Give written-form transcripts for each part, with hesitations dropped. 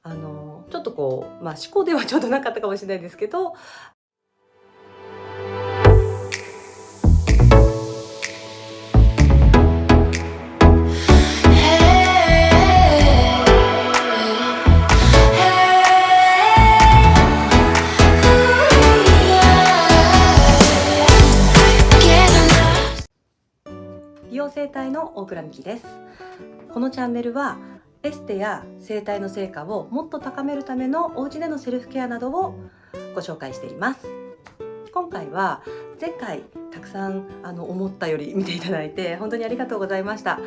ちょっと思考ではちょっとなかったかもしれないですけど、美容整体の大倉美希です。このチャンネルはエステや整体の成果をもっと高めるためのお家でのセルフケアなどをご紹介しています。今回は前回たくさん思ったより見ていただいて本当にありがとうございました。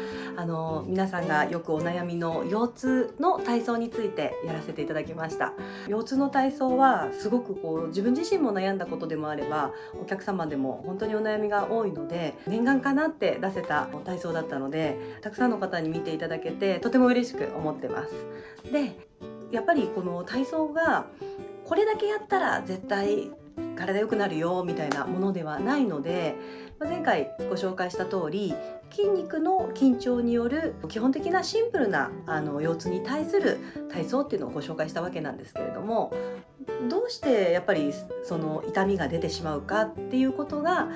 皆さんがよくお悩みの腰痛の体操についてやらせていただきました。腰痛の体操はすごく自分自身も悩んだことでもあれば、お客様でも本当にお悩みが多いので、念願かなって出せた体操だったので、たくさんの方に見ていただけてとても嬉しく思ってます。で、やっぱりこの体操がこれだけやったら絶対体良くなるよみたいなものではないので、前回ご紹介した通り筋肉の緊張による基本的なシンプルな腰痛に対する体操っていうのをご紹介したわけなんですけれども、どうしてやっぱりその痛みが出てしまうかっていうことが、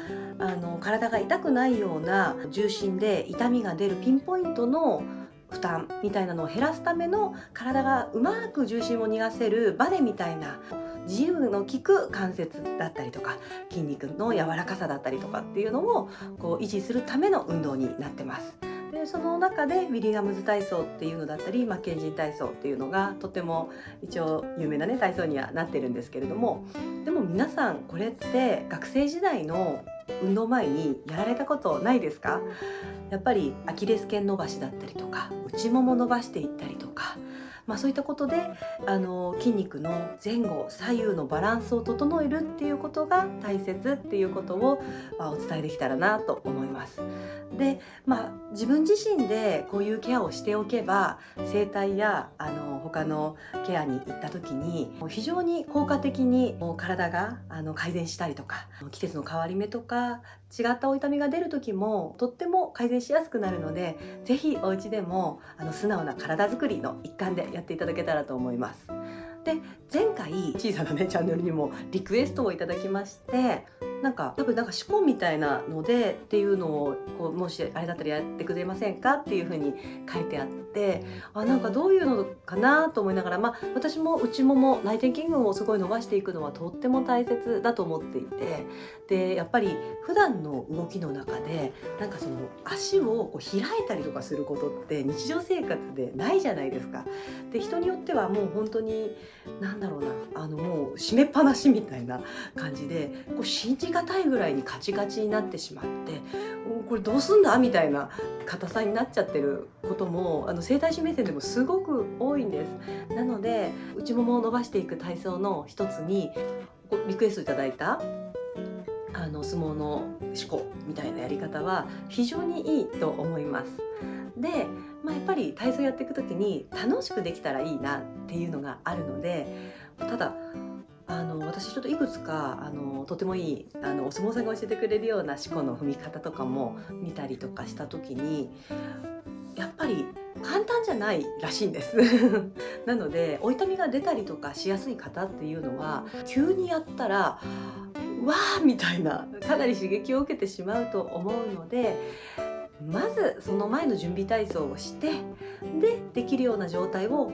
体が痛くないような重心で痛みが出るピンポイントの負担みたいなのを減らすための、体がうまく重心を逃がせるバネみたいな自由の利く関節だったりとか筋肉の柔らかさだったりとかっていうのを維持するための運動になってます。でその中でウィリアムズ体操っていうのだったりマッケンジー体操っていうのがとても一応有名な体操にはなってるんですけれども、でも皆さんこれって学生時代の運動前にやられたことないですか？やっぱりアキレス腱伸ばしだったりとか内もも伸ばしていったりとか、そういったことで筋肉の前後左右のバランスを整えるっていうことが大切っていうことを、お伝えできたらなと思います。で、自分自身でこういうケアをしておけば、整体や他のケアに行った時に非常に効果的に体が改善したりとか、季節の変わり目とか違ったお痛みが出る時もとっても改善しやすくなるので、ぜひお家でも素直な体づくりの一環でやっていただけたらと思います。で、前回小さなチャンネルにもリクエストをいただきまして、多分思考みたいなのでっていうのをもしあれだったらやってくれませんかっていうふうに書いてあって、どういうのかなと思いながら、私も内もも内転筋群をすごい伸ばしていくのはとっても大切だと思っていて、でやっぱり普段の動きの中でその足を開いたりとかすることって日常生活でないじゃないですか。で人によってはもう本当にもう締めっぱなしみたいな感じで信じがたいぐらいにカチカチになってしまって、これどうすんだみたいな硬さになっちゃってることも整体師目線でもすごく多いんです。なので内ももを伸ばしていく体操の一つにリクエストいただいた相撲の四股みたいなやり方は非常にいいと思います。で、やっぱり体操やっていく時に楽しくできたらいいなっていうのがあるので、ただ私ちょっといくつかとてもいいお相撲さんが教えてくれるような四股の踏み方とかも見たりとかした時に、やっぱり簡単じゃないらしいんですなのでお痛みが出たりとかしやすい方っていうのは急にやったらわーみたいなかなり刺激を受けてしまうと思うので、まずその前の準備体操をしてできるような状態を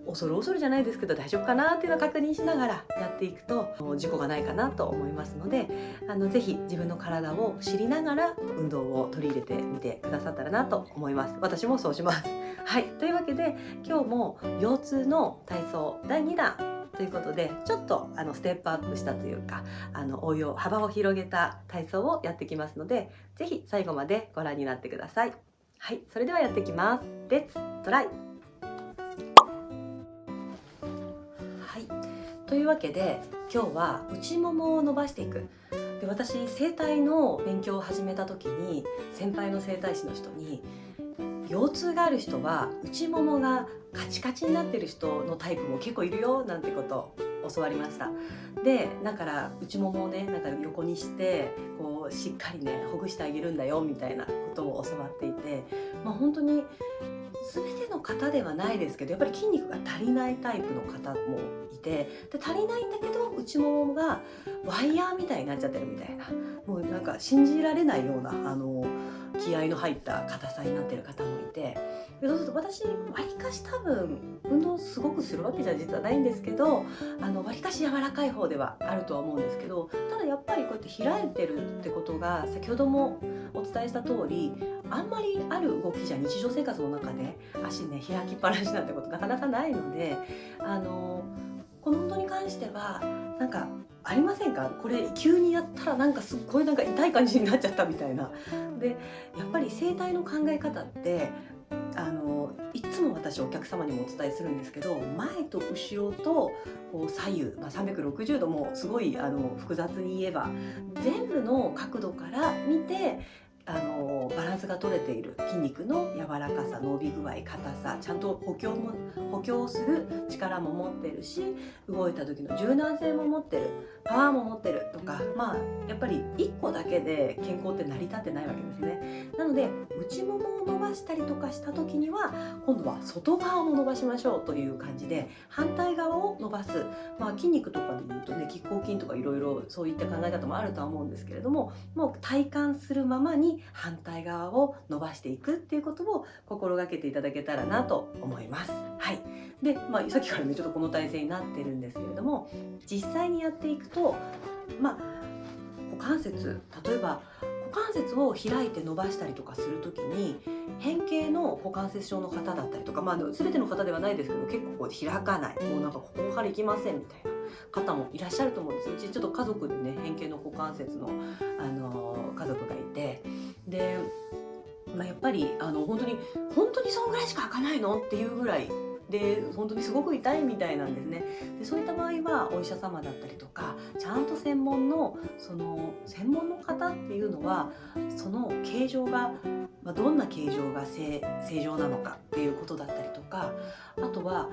恐る恐るじゃないですけど大丈夫かなっていうのを確認しながらやっていくと事故がないかなと思いますので、ぜひ自分の体を知りながら運動を取り入れてみてくださったらなと思います。私もそうします。はい、というわけで今日も腰痛の体操第2弾ということで、ちょっとステップアップしたというか応用幅を広げた体操をやってきますので、ぜひ最後までご覧になってください。はい、それではやっていきます。レッツトライ。はい、というわけで今日は内ももを伸ばしていく。で、私整体の勉強を始めた時に先輩の整体師の人に、腰痛がある人は内ももがカチカチになってる人のタイプも結構いるよなんてことを教わりました。で、だから内ももをね横にしてしっかりほぐしてあげるんだよみたいなことを教わっていて、本当に全ての方ではないですけど、やっぱり筋肉が足りないタイプの方もいて、で足りないんだけど内ももがワイヤーみたいになっちゃってるみたいな、もうなんか信じられないような気合の入った硬さになってる方もいて、でそうすると私わりかし多分運動すごくするわけじゃ実はないんですけど、わりかし柔らかい方ではあるとは思うんですけど、ただやっぱりこうやって開いてるってことが先ほどもお伝えした通り、あんまりある動きじゃ日常生活の中で足ね開きっぱなしなんてことなかなかないので、この運動に関してはなんかありませんか？これ急にやったらなんかすっごいなんか痛い感じになっちゃったみたいな。でやっぱり整体の考え方っていつも私お客様にもお伝えするんですけど、前と後ろとこう左右、360度もすごい複雑に言えば全部の角度から見てバランスが取れている筋肉の柔らかさ、伸び具合、硬さ、ちゃんと補強する力も持ってるし、動いた時の柔軟性も持ってる、パワーも持ってるとか、やっぱり1個だけで健康って成り立ってないわけですね。なので内ももを伸ばしたりとかした時には今度は外側も伸ばしましょうという感じで、反対側を伸ばす、筋肉とかでいうとね、拮抗筋とかいろいろそういった考え方もあるとは思うんですけれども、もう体感するままに反対側を伸ばしていくっていうことを心がけていただけたらなと思います。はい。で、さっきからねちょっとこの体勢になってるんですけれども、実際にやっていくと、股関節、例えば股関節を開いて伸ばしたりとかするときに、変形の股関節症の方だったりとか、全ての方ではないですけど、結構こう開かない、もうなんかここからいきませんみたいな方もいらっしゃると思うんですよ。うちちょっと家族でね、変形の股関節の、家族がいて、で、やっぱり本当にそんぐらいしか開かないのっていうぐらいで、本当にすごく痛いみたいなんですね。でそういった場合はお医者様だったりとか、ちゃんと専門の方っていうのは、その形状が、どんな形状が正常なのかっていうことだったりとか、あとは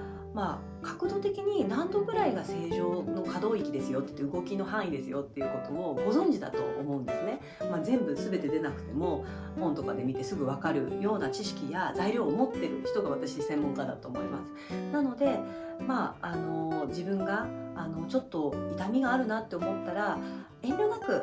角度的に何度ぐらいが正常の可動域ですよって動きの範囲ですよっていうことをご存知だと思うんですね。全部全て出なくても本とかで見てすぐ分かるような知識や材料を持ってる人が私専門家だと思います。なので自分がちょっと痛みがあるなって思ったら、遠慮なく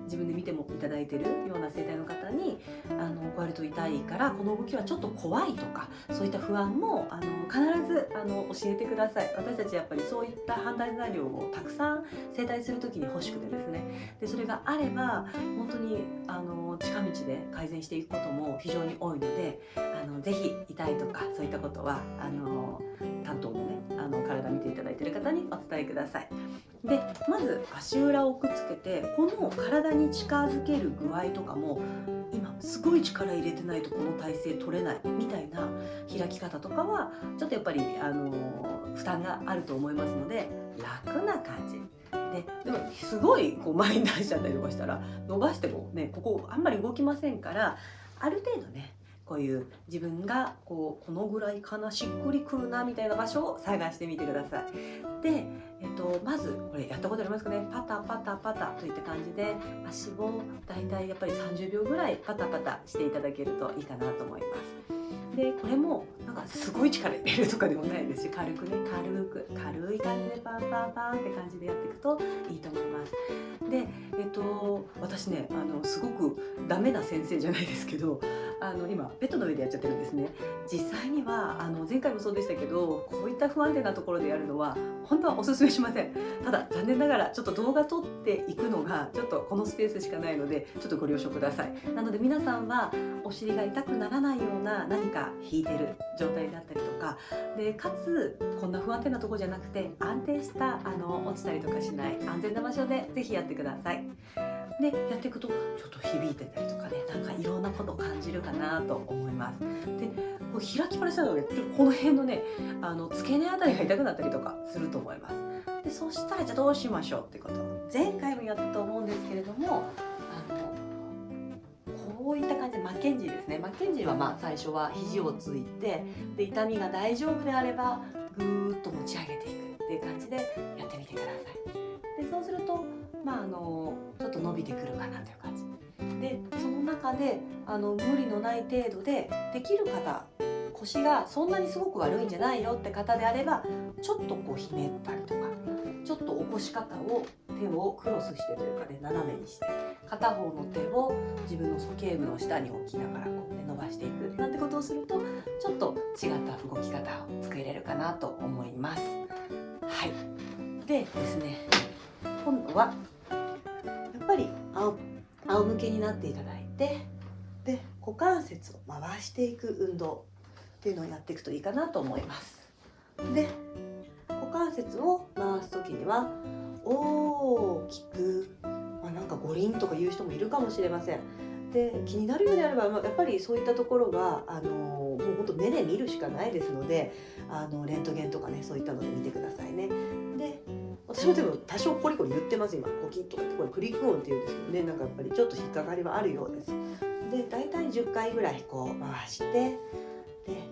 自分で見てもいただいてるような整体の方にこうやると痛いからこの動きはちょっと怖いとか、そういった不安も必ず教えてください。私たちやっぱりそういった判断材料をたくさん整体する時に欲しくてですね、でそれがあれば本当に近道で改善していくことも非常に多いので、ぜひ痛いとかそういったことは担当のね体見ていただいている方にお伝えください。でまず足裏をくっつけて、この体に近づける具合とかも、今すごい力入れてないとこの体勢取れないみたいな開き方とかはちょっとやっぱり負担があると思いますので、楽な感じでもすごいこう前に出しちゃったりとかしたら伸ばしてもね、ここあんまり動きませんから、ある程度ねこういう自分がこのぐらいかな、しっくりくるなみたいな場所を探してみてください。で、まずこれやったことありますかね。パタパタパタといった感じで足をだいたいやっぱり30秒ぐらいパタパタしていただけるといいかなと思います。でこれもなんかすごい力入れるとかでもないですし、軽くね軽い感じでパンパンパンって感じでやっていくといいと思います。で私ねすごくダメな先生じゃないですけど、今ベッドの上でやっちゃってるんですね。実際には前回もそうでしたけど、こういった不安定なところでやるのは本当はおすすめしません。ただ残念ながらちょっと動画撮っていくのがちょっとこのスペースしかないので、ちょっとご了承ください。なので皆さんはお尻が痛くならないような何か引いてる状態だったりとかで、かつこんな不安定なところじゃなくて安定した落ちたりとかしない安全な場所でぜひやってください。でやっていくとちょっと響いてたりとかね、なんかいろんなことを感じるかなと思います。でこう開きっぱなしなので、この辺のね付け根あたりが痛くなったりとかすると思います。でそしたらじゃあどうしましょうってことを前回もやったと思うんですけれども、こういった感じでマッケンジーですね。マッケンジーは最初は肘をついて、で痛みが大丈夫であればぐーっと持ち上げていくっていう感じでやってみてください。でそうするとちょっと伸びてくるかなという感じで、その中で無理のない程度でできる方腰がそんなにすごく悪いんじゃないよって方であれば、ちょっとこうひねったりとか、ちょっと起こし方を手をクロスしてというかね、斜めにして片方の手を自分の鼠径部の下に置きながらこう、ね、伸ばしていくなんてことをすると、ちょっと違った動き方を作れるかなと思います。はい。でですね、今度はやっぱり仰向けになっていただいて、で股関節を回していく運動っていうのをやっていくといいかなと思います。で股関節を回す時には大きく、なんか五輪とか言う人もいるかもしれません。で気になるようであれば、やっぱりそういったところがもう本当目で見るしかないですので、レントゲンとかね、そういったので見てくださいね。で私もでも多少コリコリ言ってます今。コキッとかって、これクリック音っていうんですけどね、なんかやっぱりちょっと引っかかりはあるようです。でだいたい10回ぐらいこう回して、で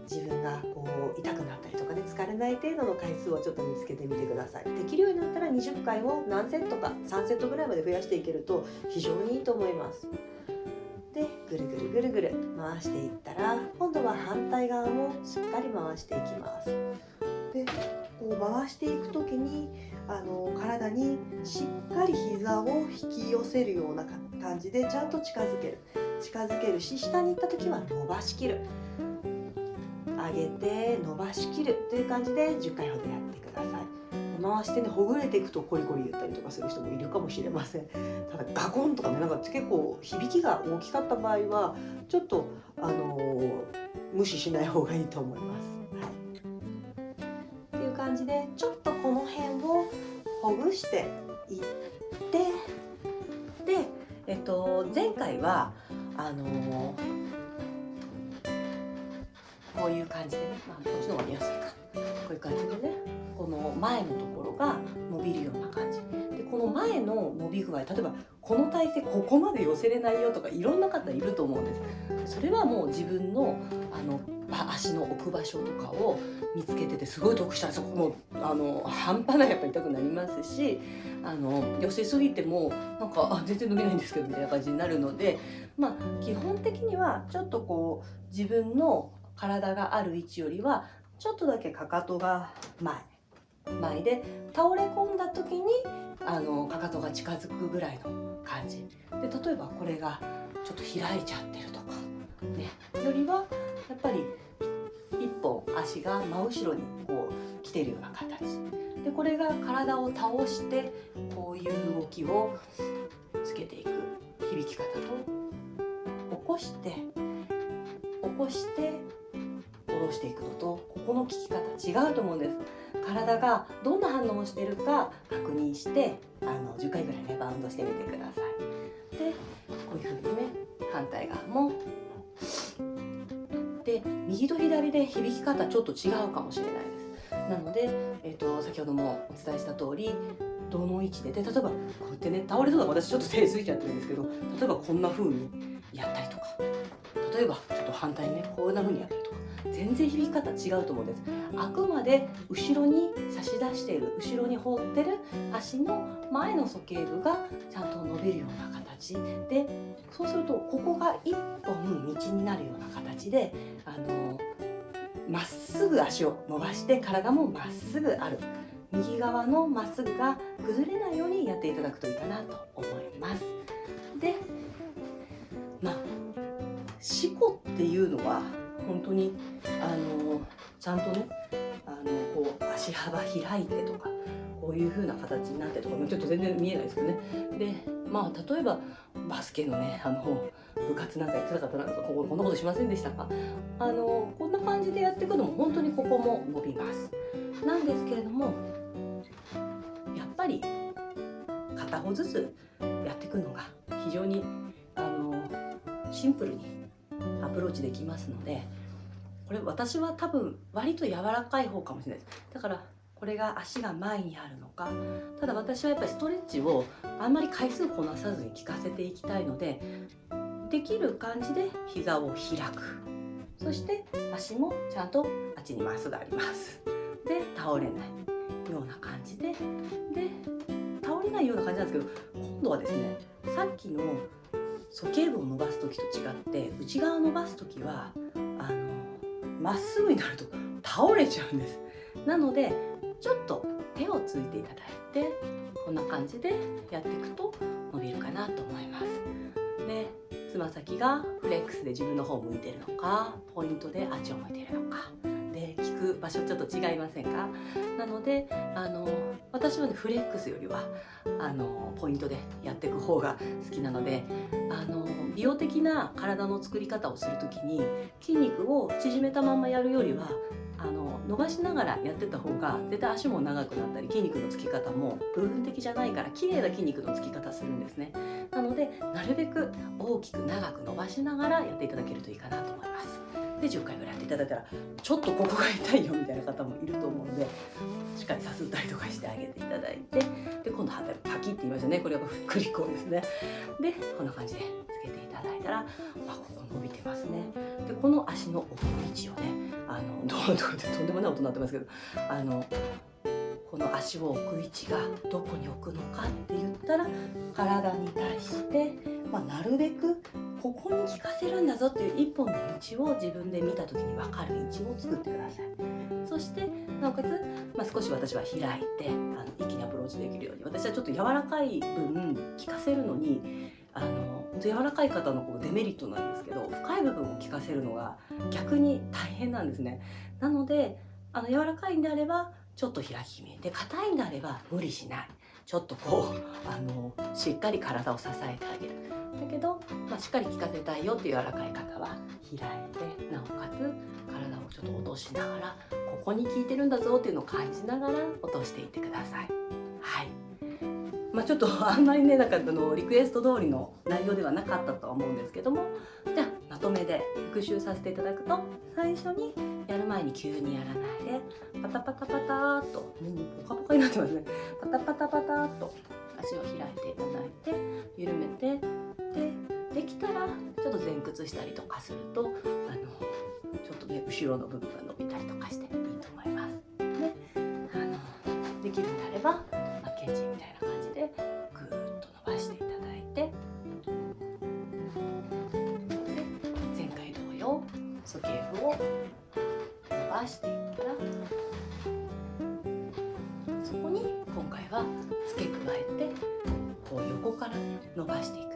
自分がこう痛くなったりとかね、疲れない程度の回数をちょっと見つけてみてください。できるようになったら20回を何セットか3セットぐらいまで増やしていけると非常にいいと思います。でぐるぐるぐるぐる回していったら、今度は反対側もしっかり回していきます。でこう回していく時に体にしっかり膝を引き寄せるような感じでちゃんと近づけるし、下に行った時は伸ばしきる、上げて伸ばしきるという感じで10回ほどやってください。回してね、ほぐれていくとコリコリ言ったりとかする人もいるかもしれません。ただガコンとかね、なんか結構響きが大きかった場合はちょっと無視しない方がいいと思います。はい、っていう感じでちょっとこの辺をほぐしていって、で、前回はこういう感じでね、こっちの方が見やすいか、こういう感じでね、この前のところが伸びるような感じで、この前の伸び具合、例えばこの体勢ここまで寄せれないよとか、いろんな方いると思うんです。それはもう自分の足の置く場所とかを見つけてて、すごい得したらそこも半端ないやっぱ痛くなりますし、寄せすぎてもなんか全然伸びないんですけどみたいな感じになるので、基本的にはちょっとこう自分の体がある位置よりはちょっとだけかかとが前で、倒れ込んだ時にかかとが近づくぐらいの感じで、例えばこれがちょっと開いちゃってるとかね、よりはやっぱり一本足が真後ろにこう来てるような形で、これが体を倒してこういう動きをつけていく響き方と、起こして下ろしていくのと、ここの効き方違うと思うんです。体がどんな反応をしているか確認して10回ぐらいねバウンドしてみてください。でこういう風にね、反対側もで、右と左で響き方ちょっと違うかもしれないです。なので、先ほどもお伝えした通り、どの位置で例えばこうやってね、倒れそうだ、私ちょっと手ついちゃってるんですけど、例えばこんな風にやったりとか、例えばちょっと反対にね、こんな風にやったりとか、全然響き方違うと思うんです。あくまで後ろに差し出している、後ろに放ってる足の前の鼠径部がちゃんと伸びるような形で、そうするとここが一本道になるような形でまっすぐ足を伸ばして体もまっすぐある、右側のまっすぐが崩れないようにやっていただくといいかなと思います。で四股っていうのは本当にちゃんとねこう足幅開いてとか、こういう風な形になってとか、ちょっと全然見えないですけどね。で例えばバスケのね部活なんかやってた方なんかこんなことしませんでしたか？こんな感じでやっていくのも本当にここも伸びます。なんですけれども、やっぱり片方ずつやっていくのが非常にシンプルにアプローチできますので、これ私は多分割と柔らかい方かもしれないです。だからこれが足が前にあるのか、ただ私はやっぱりストレッチをあんまり回数こなさずに効かせていきたいので、できる感じで膝を開く、そして足もちゃんとあっちにまっすぐあります。で倒れないような感じで倒れないような感じなんですけど、今度はですね、さっきの鼠径部を伸ばす時と違って、内側を伸ばす時はまっすぐになると倒れちゃうんです。なのでちょっと手をついていただいて、こんな感じでやっていくと伸びるかなと思います。で、つま先がフレックスで自分の方を向いているのか、ポイントであっちを向いているのかで効く場所ちょっと違いませんか？なので私はねフレックスよりはポイントでやっていく方が好きなので、美容的な体の作り方をするときに筋肉を縮めたままやるよりは伸ばしながらやってた方が絶対足も長くなったり筋肉のつき方も部分的じゃないから綺麗な筋肉のつき方するんですね。なのでなるべく大きく長く伸ばしながらやっていただけるといいかなと思います。で10回ぐらいやっていただいたらちょっとここが痛いよみたいな方もいると思うので、しっかりさすったりとかしてあげていただいて、で今度反対パキって言いましたね。これはクリコーですね。でこんな感じでつけていただいたら、ここ伸びてますね。でこの足の置く位置をねどうとかってとんでもない音になってますけど、この足を置く位置がどこに置くのかって言ったら、体に対して、なるべくここに効かせるんだぞっていう一本の道を自分で見た時に分かる位置を作ってください。そしてなおかつ、少し私は開いて一気にアプローチできるように、私はちょっと柔らかい分効かせるのに柔らかい方のデメリットなんですけど、深い部分を効かせるのが逆に大変なんですね。なので柔らかいんであればちょっと開き気味で、硬いんであれば無理しない、ちょっとしっかり体を支えてあげる。だけど、しっかり効かせたいよっていう柔らかい方は開いて、なおかつ体をちょっと落としながら、ここに効いてるんだぞっていうのを感じながら落としていってください。はい。ちょっとあんまりねリクエスト通りの内容ではなかったとは思うんですけども、じゃあまとめで復習させていただくと、最初にやる前に急にやらないでパタパタパターっと、もうポカポカになってますね。パタパタパターっと足を開いていただいて緩めて、できたらちょっと前屈したりとかするとちょっとね後ろの部分が伸びたりとかしていいと思います。できるんであればケンジみたいな感じでぐーっと伸ばしていただいて、で前回同様鼠径部を伸ばしていったら、そこに今回は付け加えて横からね伸ばしていくっ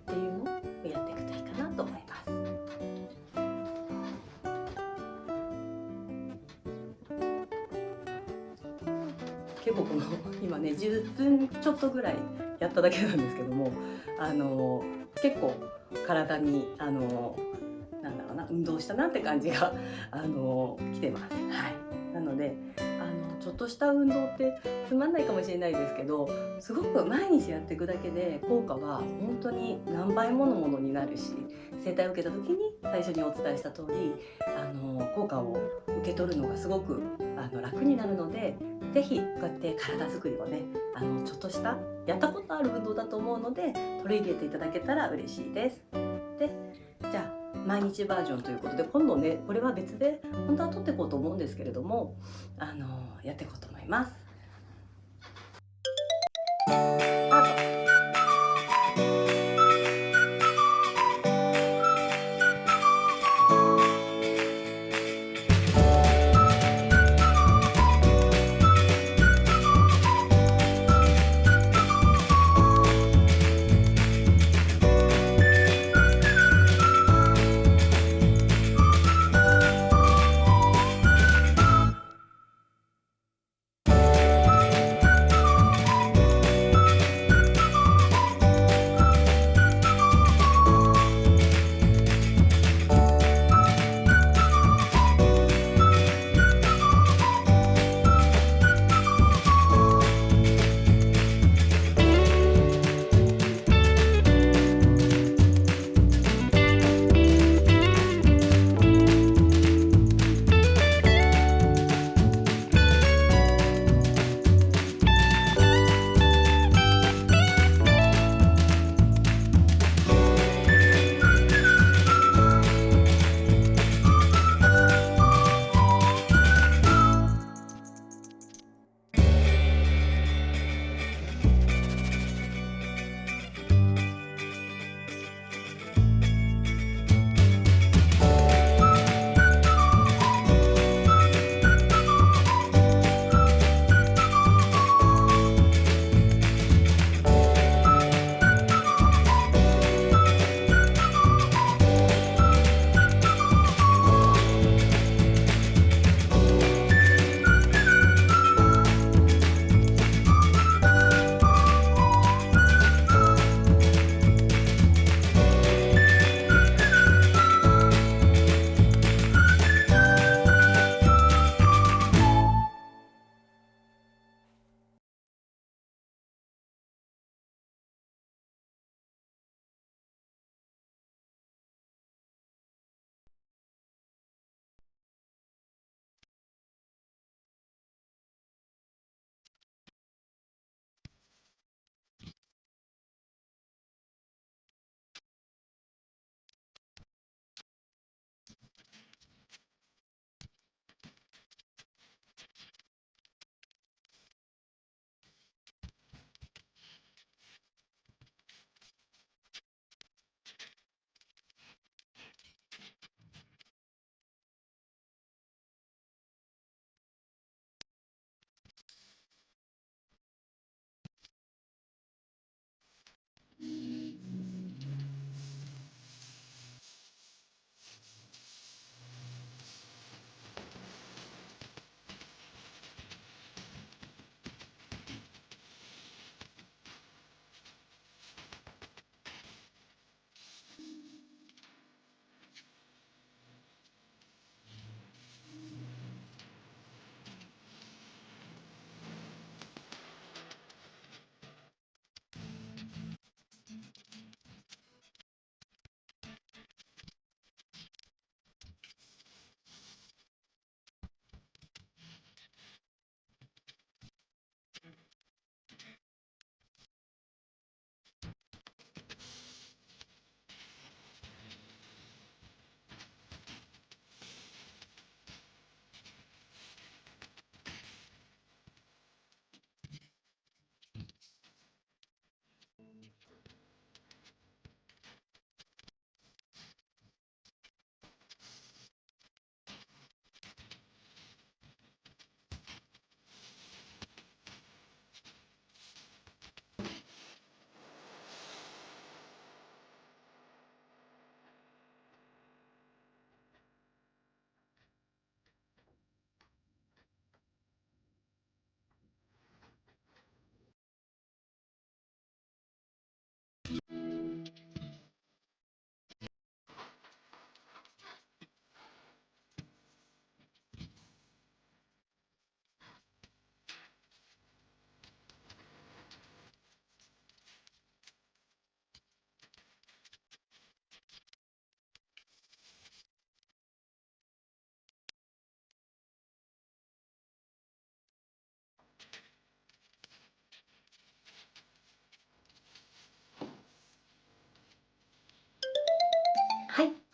ていうのをやっていくといいかなと思います。結構今ね10分ちょっとぐらいやっただけなんですけども、結構体になんだろうな、運動したなって感じが来てます。はい。なのでちょっとした運動ってつまんないかもしれないですけど、すごく毎日やっていくだけで効果は本当に何倍ものものになるし、整体を受けた時に最初にお伝えした通り効果を受け取るのがすごく楽になるので、ぜひこうやって体作りをねちょっとしたやったことある運動だと思うので取り入れていただけたら嬉しいです。でじゃあ毎日バージョンということで、今度ねこれは別で本当は撮っていこうと思うんですけれどもやっていこうと思います。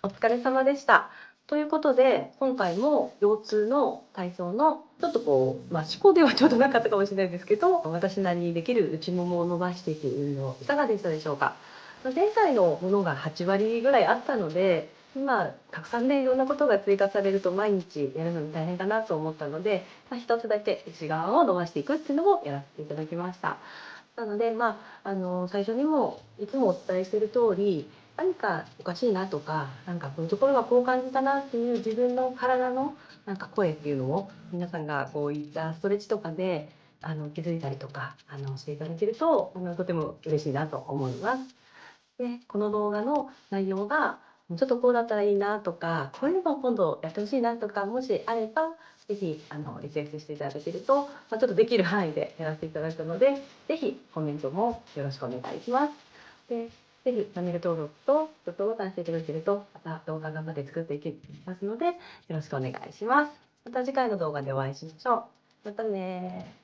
お疲れ様でした。ということで、今回も腰痛の体操のちょっと思考ではちょっとなかったかもしれないんですけど、私なりにできる内ももを伸ばしていく運動、いかがでしたでしょうか。前回のものが8割ぐらいあったので、今たくさんねいろんなことが追加されると毎日やるのに大変かなと思ったので、一つだけ内側を伸ばしていくっていうのをやらせていただきました。なので、最初にもいつもお伝えしている通り、何かおかしいなとか、なんかこういうところはこう感じたなっていう自分の体のなんか声っていうのを皆さんがこういったストレッチとかで気づいたりとかしていただけるととても嬉しいなと思います。で、この動画の内容がちょっとこうだったらいいなとか、こういうのを今度やってほしいなとかもしあれば、ぜひSNS していただけると、ちょっとできる範囲でやらせていただくので、ぜひコメントもよろしくお願いします。で、ぜひチャンネル登録とグッドボタンしていただけると、また動画頑張って作っていきますので、よろしくお願いします。また次回の動画でお会いしましょう。またね。